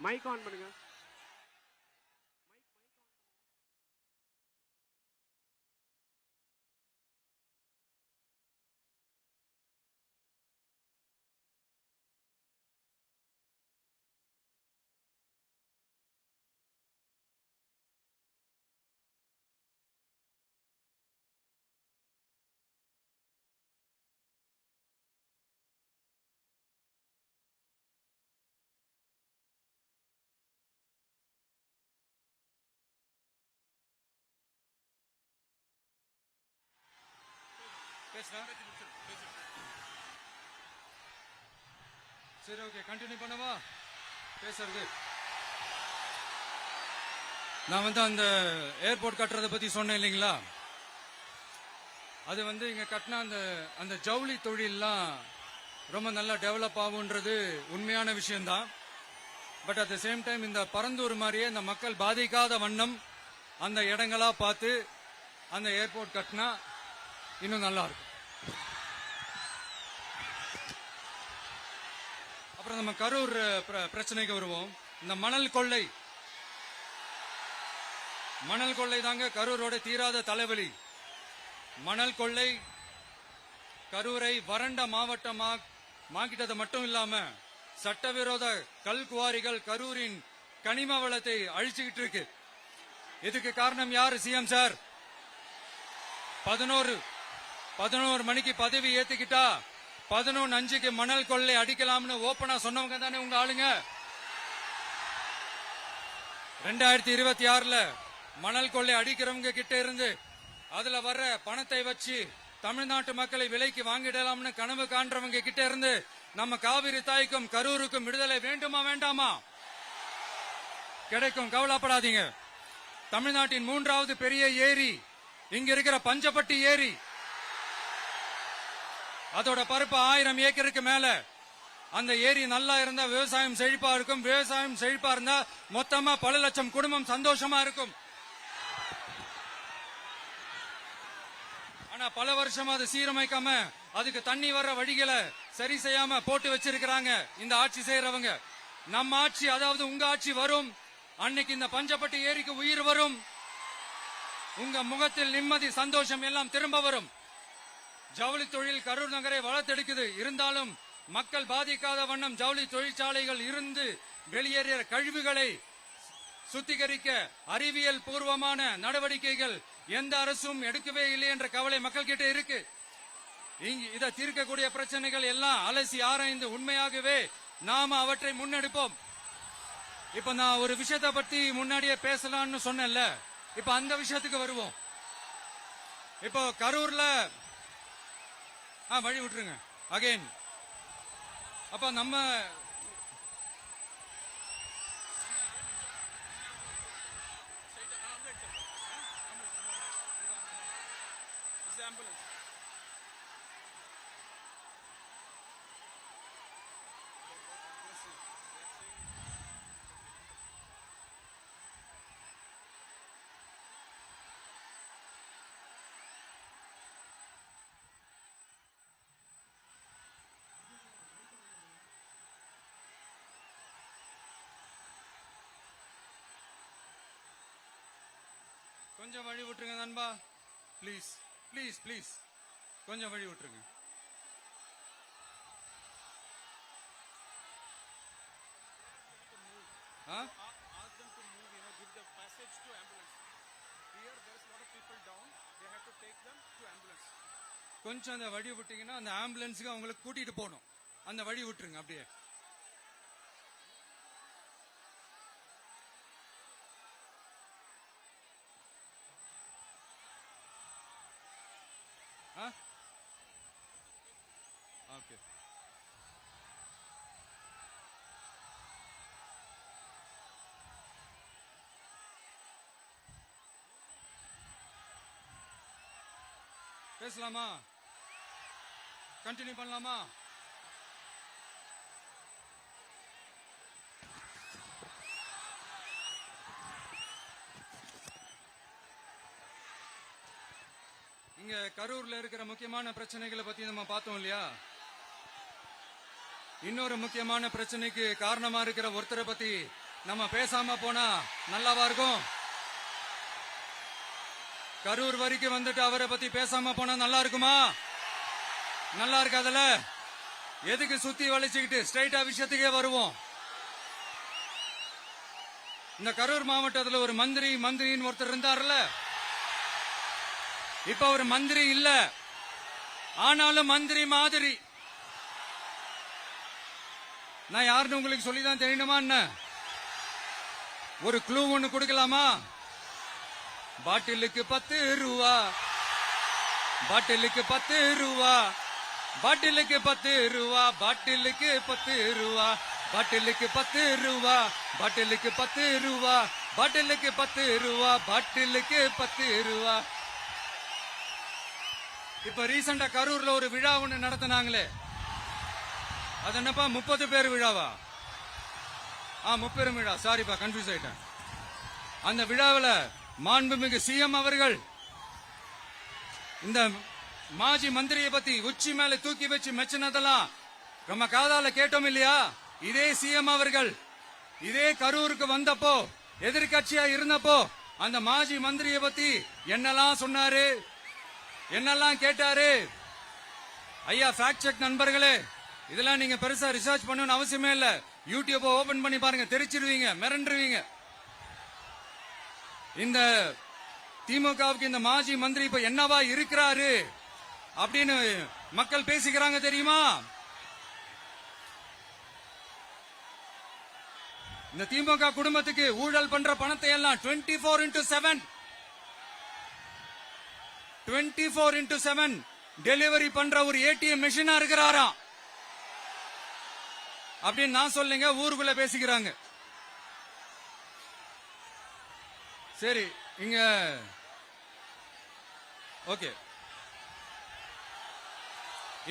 Mic on பண்ணுங்க. சரி, okay, continue பண்ணவா பேசுறது? நான் அந்த ஏர்போர்ட் கட்டுறதை பத்தி சொன்னேன் இல்லைங்களா? அது இங்க கட்டினா அந்த ஜவுளி தொழில்லாம் ரொம்ப நல்லா டெவலப் ஆகுன்றது உண்மையான விஷயம்தான். But at the same time இந்த பரந்தூர் மாதிரியே இந்த மக்கள் பாதிக்காத வண்ணம் அந்த இடங்களா பார்த்து அந்த ஏர்போர்ட் கட்டினா இன்னும் நல்லா இருக்கும். அப்புறம் நம்ம கரூர் பிரச்சனைக்கு வருவோம். இந்த மணல் கொள்ளை தாங்க கரூரோட தீராத தலைவலி. மணல் கொள்ளை கரூரை வறண்ட மாவட்டமாக்கிட்டது மட்டும் இல்லாம சட்டவிரோத கல் குவாரிகள் கரூரின் கனிம வளத்தை அழிச்சுக்கிட்டு இருக்கு. இதுக்கு காரணம் யாரு? சிஎம் சார் 11 மணிக்கு பதவி ஏத்துக்கிட்டா 11:05 மணல் கொள்ளை அடிக்கலாம்னு ஓபனா சொன்னவங்க தானே உங்க ஆளுங்க. 2026 மணல் கொள்ளை அடிக்கிறவங்க கிட்ட இருந்து அதுல வர்ற பணத்தை வச்சு தமிழ்நாட்டு மக்களை விலைக்கு வாங்கிடலாம்னு கனவு காண்றவங்க கிட்ட இருந்து நம்ம காவிரி தாய்க்கும் கரூருக்கும் விடுதலை வேண்டுமா வேண்டாமா? கிடைக்கும், கவலைப்படாதீங்க. தமிழ்நாட்டின் 3வது பெரிய ஏரி இங்க இருக்கிற பஞ்சப்பட்டி ஏரி. அதோட பரப்பு 1000 ஏக்கருக்கு மேல. அந்த ஏரி நல்லா இருந்தா விவசாயம் செழிப்பா இருக்கும். விவசாயம் செழிப்பா இருந்தா மொத்தமா பல லட்சம் குடும்பம் சந்தோஷமா இருக்கும். ஆனா பல வருஷமா அதை சீரமைக்காம அதுக்கு தண்ணி வர்ற வழிகளை சரி செய்யாம போட்டு வச்சிருக்கிறாங்க இந்த ஆட்சி செய்யறவங்க. நம்ம ஆட்சி, அதாவது உங்க ஆட்சி வரும் அன்னைக்கு இந்த பஞ்சப்பட்டி ஏரிக்கு உயிர் வரும். உங்க முகத்தில் நிம்மதி சந்தோஷம் எல்லாம் திரும்ப வரும். ஜவுளி தொழில் கரூர் நகரை வளர்த்தெடுக்குது. இருந்தாலும் மக்கள் பாதிக்காத வண்ணம் ஜவுளி தொழிற்சாலைகள் இருந்து வெளியேறிய கழிவுகளை சுத்திகரிக்க அறிவியல் பூர்வமான நடவடிக்கைகள் எந்த அரசும் எடுக்கவே இல்லை என்ற கவலை மக்கள் கிட்ட இருக்கு. இதை தீர்க்கக்கூடிய பிரச்சனைகள் எல்லாம் அலசி ஆராய்ந்து உண்மையாகவே நாம அவற்றை முன்னெடுப்போம். இப்ப நான் ஒரு விஷயத்தை பத்தி முன்னாடியே பேசலாம்னு சொன்னேன்ல, இப்ப அந்த விஷயத்துக்கு வருவோம். இப்போ கரூர்ல வழி விட்டுருங்க அகைன். அப்ப நம்ம கொஞ்சம் வழி விட்டுருங்க நண்பா, ப்ளீஸ் ப்ளீஸ் ப்ளீஸ், கொஞ்சம் வழி விட்டுருங்க. கொஞ்சம் அந்த வழி விட்டீங்கன்னா அந்த ஆம்புலன்ஸுக்கு அவங்களுக்கு கூட்டிட்டு போகணும். அந்த வழி விட்டுருங்க அப்படியே. ஓகே, பேசலாமா? கண்டினியூ பண்ணலாமா? இங்க கரூர்ல இருக்கிற முக்கியமான பிரச்சனைகளை பத்தி நம்ம பார்த்தோம் இல்லையா? இன்னொரு முக்கியமான பிரச்சனைக்கு காரணமா இருக்கிற ஒருத்தரை பத்தி நம்ம பேசாம போனா நல்லாவா இருக்கும்? கரூர் வரைக்கும் வந்துட்டு அவரை பத்தி பேசாம போனா நல்லா இருக்குமா? நல்லா இருக்காதுல. எதுக்கு சுத்தி வளைச்சுக்கிட்டு ஸ்ட்ரைட்டா விஷயத்துக்கே வருவோம். இந்த கரூர் மாவட்டத்தில் ஒரு மந்திரின்னு ஒருத்தர் இருந்தார்ல, இப்ப ஒரு மந்திரி இல்ல, ஆனாலும் மந்திரி மாதிரி. நான் யாருன்னு உங்களுக்கு சொல்லிதான் தெரியணுமா என்ன? ஒரு க்ளூ ஒண்ணு கொடுக்கலாமா? பாட்டிலுக்கு 10 ரூபா, பாட்டிலுக்கு 10 ரூபா, பாட்டிலுக்கு 10 ரூபா, பாட்டிலுக்கு 10 ரூபா, பாட்டிலுக்கு 10 ரூபா, பாட்டிலுக்கு 10 ரூபா, பாட்டிலுக்கு 10 ரூபா, பாட்டிலுக்கு 10 ரூபா. இப்ப ரீசெண்டா கரூர்ல ஒரு விழா ஒண்ணு நடத்தினாங்களே, அது என்னப்பா 30 பேர் விழாவா? 30 விழா, சாரிப்பா கன்ஃபியூஸ் ஆயிட்டேன். அந்த விழாவில் மாண்புமிகு சிஎம் அவர்கள் இந்த மாஜி மந்திரியை பத்தி உச்சி மேல தூக்கி வச்சு மெச்சினதெல்லாம் நம்ம காதால கேட்டோம் இல்லையா? இதே சிஎம் அவர்கள் இதே கரூருக்கு வந்தப்போ, எதிர்கட்சியா இருந்தப்போ, அந்த மாஜி மந்திரியை பத்தி என்னெல்லாம் சொன்னாரு, என்னெல்லாம் கேட்டாரு. ஐயா ஃபேக்ட் செக் நண்பர்களே, இதெல்லாம் நீங்க பெருசா ரிசர்ச் பண்ணணும்னு அவசியமே இல்ல. யூடியூப் ஓபன் பண்ணி பாருங்க, தெரிச்சிருவீங்க, மிரண்டுருவீங்க. இந்த திமுகவுக்கு இந்த மாஜி மந்திரி இப்ப என்னவா இருக்கிறாரு அப்படின்னு மக்கள் பேசிக்கிறாங்க தெரியுமா? இந்த திமுக குடும்பத்துக்கு ஊழல் பண்ற பணத்தை எல்லாம் 24x7 டெலிவரி பண்ற ஒரு ஏடிஎம் மெஷினா இருக்கிறாராம் அப்படின்னு நான் சொல்லுங்க, ஊருக்குள்ள பேசிக்கிறாங்க. சரி, இங்க ஓகே.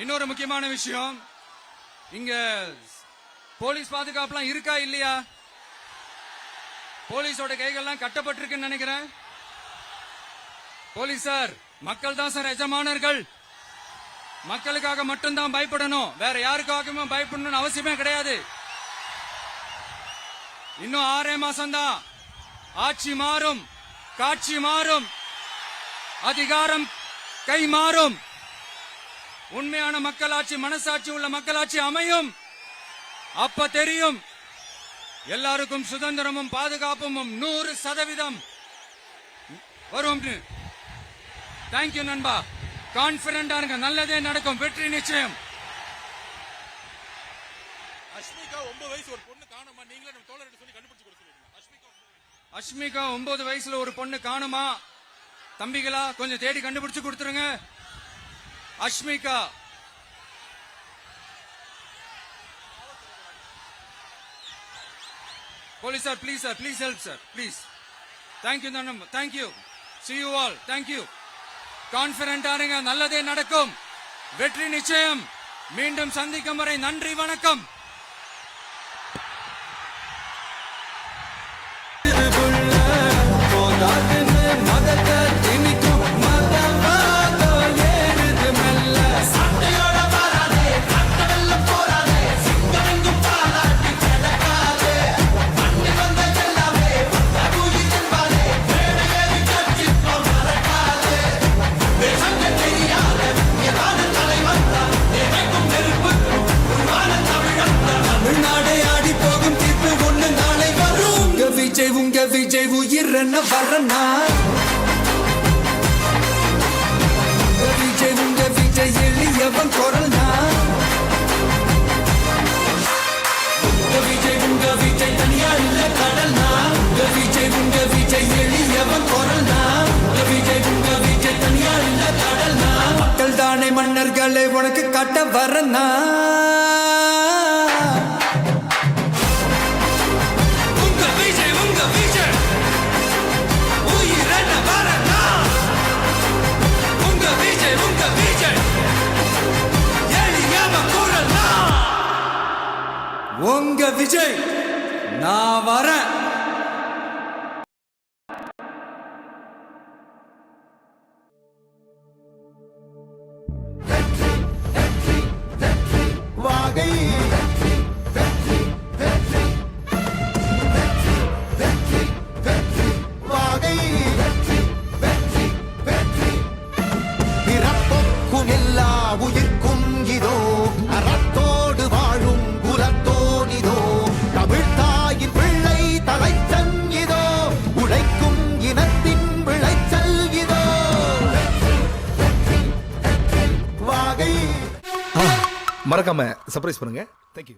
இன்னொரு முக்கியமான விஷயம், இங்க போலீஸ் பாதுகாப்புலாம் இருக்கா இல்லையா? போலீஸோட கைகள்லாம் கட்டப்பட்டிருக்குன்னு நினைக்கிறேன். போலீசார் மக்கள் தான் சார் எஜமானர்கள். மக்களுக்காக மட்டும்தான் பயப்படணும், வேற யாருக்காகவும் பயப்படணும்னு அவசியமே கிடையாது. இன்னும் 6 மாசம் தான். ஆட்சி மாறும், காட்சி மாறும், அதிகாரம் கை மாறும். உண்மையான மக்களாட்சி, மனசாட்சி உள்ள மக்களாட்சி அமையும். அப்ப தெரியும் எல்லாருக்கும் சுதந்திரமும் பாதுகாப்பும் 100% வரும். தேங்க்யூ நண்பா. கான்பிடண்டா இருங்க, நல்லதே நடக்கும், வெற்றி நிச்சயம். அஷ்மிகா 9 வயசு ஒரு பொண்ணு காணுமா? நீங்களே நம்ம தோழர்கிட்ட சொல்லி கண்டுபிடிச்சு கொடுக்க சொல்லுங்க. அஷ்மிகா 9 வயசுல ஒரு பொண்ணு காணுமா? தம்பிகளா கொஞ்சம் தேடி கண்டுபிடிச்சு கொடுத்துருங்க. Ashmika police sir, please sir, please help sir, please. Thank you நண்பா, thank you. See you all, thank you. கான்பிடண்டா இருங்க, நல்லதே நடக்கும், வெற்றி நிச்சயம். மீண்டும் சந்திக்கும் வரை நன்றி, வணக்கம். உங்க விஜய் உயிரன வரனா, உங்க விஜய் எளியவன் குரல்னா, உங்க விஜய் தனியா இல்ல கடல்னா, உங்க விஜய் எளியவன் குரல்னா, உங்க விஜய் தனியா இல்ல கடல்னா. மக்கள் தானே மன்னர்களை உனக்கு காட்ட வரனா, உங்க விஜய் நான் வரேன். வாகை மறக்காம சர்ப்ரைஸ் பண்ணுங்க. தேங்க்யூ.